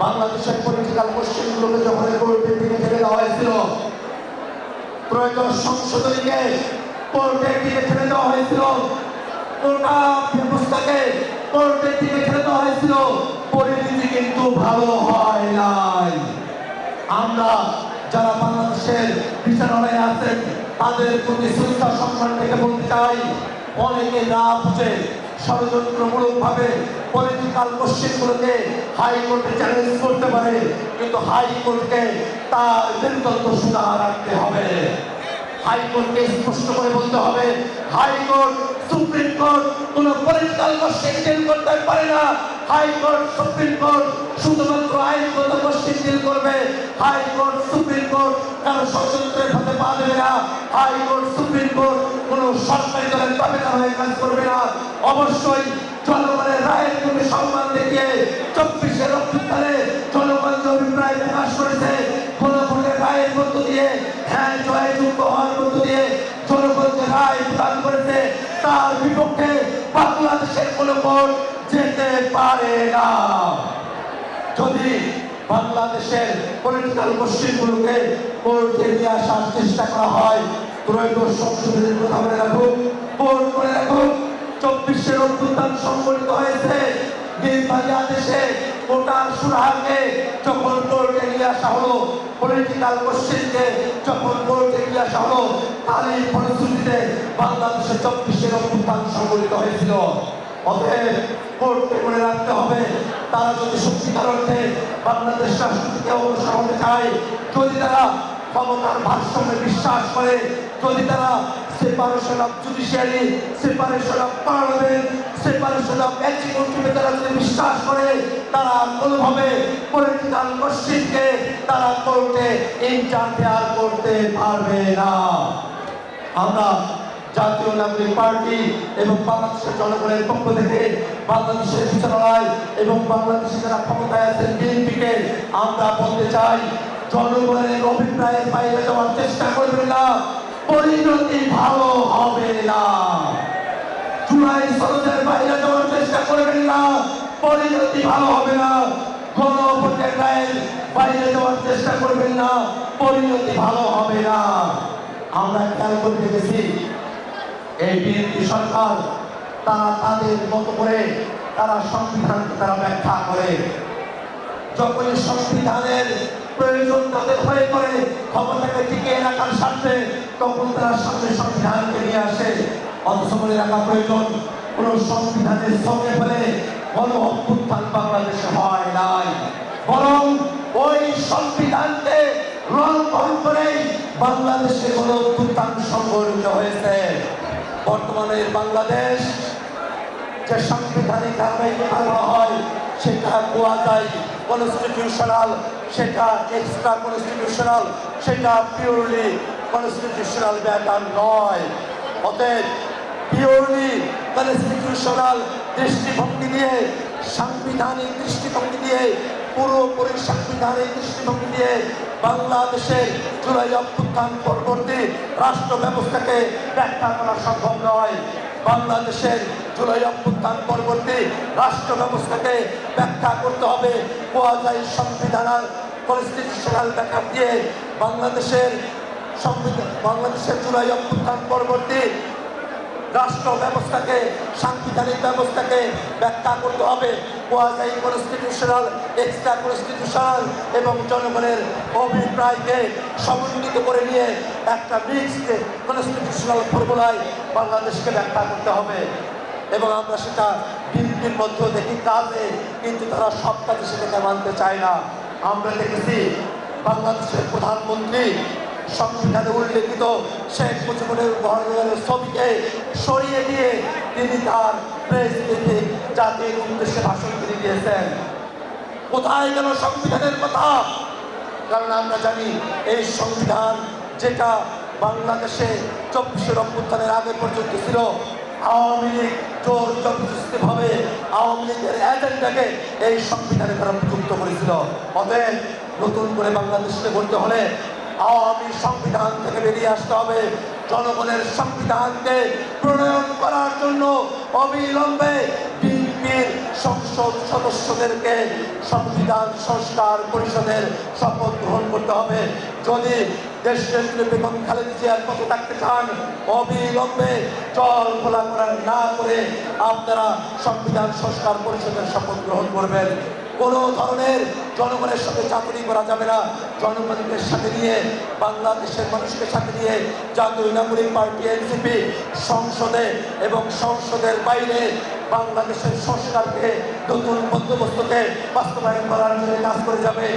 বাংলাদেশের পলিটিক্যাল কোশ্চেনগুলোকে যখন কোর্টের দিকে ঠেলে দেওয়া হয়েছিল, ত্রয়োদশ সংশোধনীকে কোর্টের দিকে ঠেলে দেওয়া হয়েছিল, গোটা ব্যবস্থাকে কোর্টের দিকে ঠেলে দেওয়া হয়েছিল, পরিস্থিতি কিন্তু ভালো হয় নাই। আমরা যারা বাংলাদেশের বিচারালয়ে আছেন তাদের প্রতি শ্রদ্ধা সম্মান থেকে বলতে চাই, অনেকে না বুঝে ষড়যন্ত্রমূলক ভাবে পলিটিক্যাল কোশ্চেনগুলোকে হাইকোর্টে চ্যালেঞ্জ করতে পারে, কিন্তু হাইকোর্টকে তার মেরুদণ্ড সোজা রাখতে হবে। হাইকোর্টকে স্পষ্ট করে বলতে হবে, হাইকোর্ট সুপ্রিম কোর্ট কোন পলিটিক্যাল কোশ্চেন ডিল করতে পারে না। হাইকোর্ট সুপ্রিম কোর্ট শুধুমাত্র আইনগত কোশ্চেন ডিল করবে। হাইকোর্ট সুপ্রিম কোর্ট কারো ষড়যন্ত্রের হাতে পা দেবে না। হাইকোর্ট সুপ্রিম কোর্ট কোন সরকারি দলের দাবিদার হয়ে কাজ করবে না। অবশ্যই জনগণের রায়ের প্রতি সম্মান দেখিয়ে 24-এর অভ্যুত্থানে জনগণ যে অভিপ্রায় প্রকাশ করেছে, গণভোটের রায়ের মধ্য দিয়ে, হ্যাঁ জয়যুক্ত হওয়ার মধ্য দিয়ে জনগণ যে রায় প্রদান করেছে, তার বিপক্ষে বাংলাদেশের কোন কোর্ট যেতে পারে না। যদি বাংলাদেশের পলিটিক্যাল কোশ্চেনগুলোকে কোর্টে নিয়ে আসার চেষ্টা করা হয়, ত্রয়োদশ সংশোধনীর কথা মনে রাখুন, কোর্ট মনে রাখুন, 24-এর অভ্যুত্থান সংঘটিত হয়েছে নির্বাহী আদেশে কোটার সুরাহাকে যখন কোর্টে নিয়ে আসা হলো, পলিটিক্যাল কোশ্চেনকে যখন কোর্টে নিয়ে আসা হলো, তারই ফলশ্রুতিতে বাংলাদেশে 24-এর অভ্যুত্থান সংঘটিত হয়েছিল। অতএব কোর্টকে মনে রাখতে হবে, তারা যদি সত্যিকার অর্থে বাংলাদেশ রাষ্ট্রকে অগ্রসর হতে চায়, যদি তারা ক্ষমতার ভারসাম্যে বিশ্বাস করে, যদি তারা separation of judiciary, separation of parliament, separation of এক্সিকিউটিভে তারা যদি বিশ্বাস করে, তারা কোনোভাবে পলিটিক্যাল কোশ্চেনকে তারা কোর্টে ইন্টারফেয়ার করতে পারবে না। আমরা জাতীয় নাগরিক পার্টি এবং বাংলাদেশের জনগণের পক্ষ থেকে বাংলাদেশের বিচারালয় এবং বাংলাদেশে যারা ক্ষমতায় আছেন বিএনপিকে আমরা বলতে চাই, জনগণের অভিপ্রায়ের বাইরে যাওয়ার চেষ্টা করবেন না, পরিণতি ভালো হবে না। জুলাই সনদের বাইরে যাওয়ার চেষ্টা করবেন না, পরিণতি ভালো হবে না। গণভোটের রায়ের বাইরে যাওয়ার চেষ্টা করবেন না, পরিণতি ভালো হবে না। আমরা খেয়াল করতে গেছি, এই বিএনপি সরকার তারা তাদের মতো করে তারা সংবিধানকে তারা ব্যাখ্যা করে। যখন সংবিধানের প্রয়োজন তাদের হয়ে পড়ে ক্ষমতাকে টিকিয়ে রাখার স্বার্থে, তখন তারা সামনে সংবিধানকে নিয়ে আসে। অথচ মনে রাখা প্রয়োজন, কোন সংবিধানের সঙ্গে ফেলে গণ অভ্যুত্থান বাংলাদেশে হয় নাই, বরং ওই সংবিধানকে লঙ্ঘন করেই বাংলাদেশে গণ অভ্যুত্থান সংঘটিত হয়েছে। বর্তমানে বাংলাদেশ যে সাংবিধানিক ধারাবাহিকতা করা হয়, সেটা কোয়াজাই কনস্টিটিউশনাল, সেটা এক্সট্রা কনস্টিটিউশনাল, সেটা পিওরলি কনস্টিটিউশনাল ব্যাপার নয়। অতএব পিওরলি কনস্টিটিউশনাল দৃষ্টিভঙ্গি দিয়ে, সাংবিধানিক দৃষ্টিভঙ্গি দিয়ে, পুরোপুরি সাংবিধানিক দৃষ্টিভঙ্গি দিয়ে বাংলাদেশের জুলাই অভ্যুত্থান পরবর্তী রাষ্ট্র ব্যবস্থাকে ব্যাখ্যা করা সম্ভব নয়। বাংলাদেশের জুলাই অভ্যুত্থান পরবর্তী রাষ্ট্র ব্যবস্থাকে ব্যাখ্যা করতে হবে কোয়াজাই সংবিধানাল কনস্টিটিউশনাল ব্যাখ্যা দিয়ে। বাংলাদেশের জুলাই অভ্যুত্থান পরবর্তী রাষ্ট্র ব্যবস্থাকে, সাংবিধানিক ব্যবস্থাকে ব্যাখ্যা করতে হবে কোয়াজাই কনস্টিটিউশনাল, এক্সট্রা কনস্টিটিউশনাল এবং জনগণের অভিপ্রায়কে সমন্বিত করে নিয়ে একটা মিক্সড কনস্টিটিউশনাল ফর্মুলায় বাংলাদেশকে ব্যাখ্যা করতে হবে। এবং আমরা সেটা বিএনপির মধ্যেও দেখি কাজে, কিন্তু তারা সব কাজে সেটাকে মানতে চায় না। আমরা দেখেছি বাংলাদেশের প্রধানমন্ত্রী সংবিধানে উল্লেখিত শেখ মুজিবুর রহমানের ছবিকে সরিয়ে দিয়ে তিনি তার প্রেস মিটে জাতির উদ্দেশ্যে ভাষণ তিনি দিয়েছেন। কোথায় গেল সংবিধানের কথা? কারণ আমরা জানি এই সংবিধান যেটা বাংলাদেশে 24-এর অভ্যুত্থানের আগে পর্যন্ত ছিল, আওয়ামী লীগ জোর জবরদস্তিভাবে আওয়ামী লীগের এজেন্ডাকে এই সংবিধানে তারা যুক্ত করেছিল। অতএব নতুন করে বাংলাদেশকে গড়তে হলে আওয়ামী সংবিধান থেকে বেরিয়ে আসতে হবে। জনগণের সংবিধানকে প্রণয়ন করার জন্য অবিলম্বে বিএনপির সংসদ সদস্যদেরকে সংবিধান সংস্কার পরিষদের শপথ গ্রহণ করতে হবে। যদি দেশের বেগম খালেদা জিয়ার পথে থাকতে চান, অবিলম্বে জল খোলা না করে আপনারা সংবিধান সংস্কার পরিষদের শপথ গ্রহণ করবেন। কোনো ধরনের জনগণের সাথে চাকরি করা যাবে না। জনগণকে সাথে নিয়ে, বাংলাদেশের মানুষকে সাথে নিয়ে জাতীয় নাগরিক পার্টি এনসিপি সংসদে এবং সংসদের বাইরে বাংলাদেশের সংস্কারকে, নতুন বন্দোবস্তকে বাস্তবায়ন করার জন্য কাজ করে যাবে।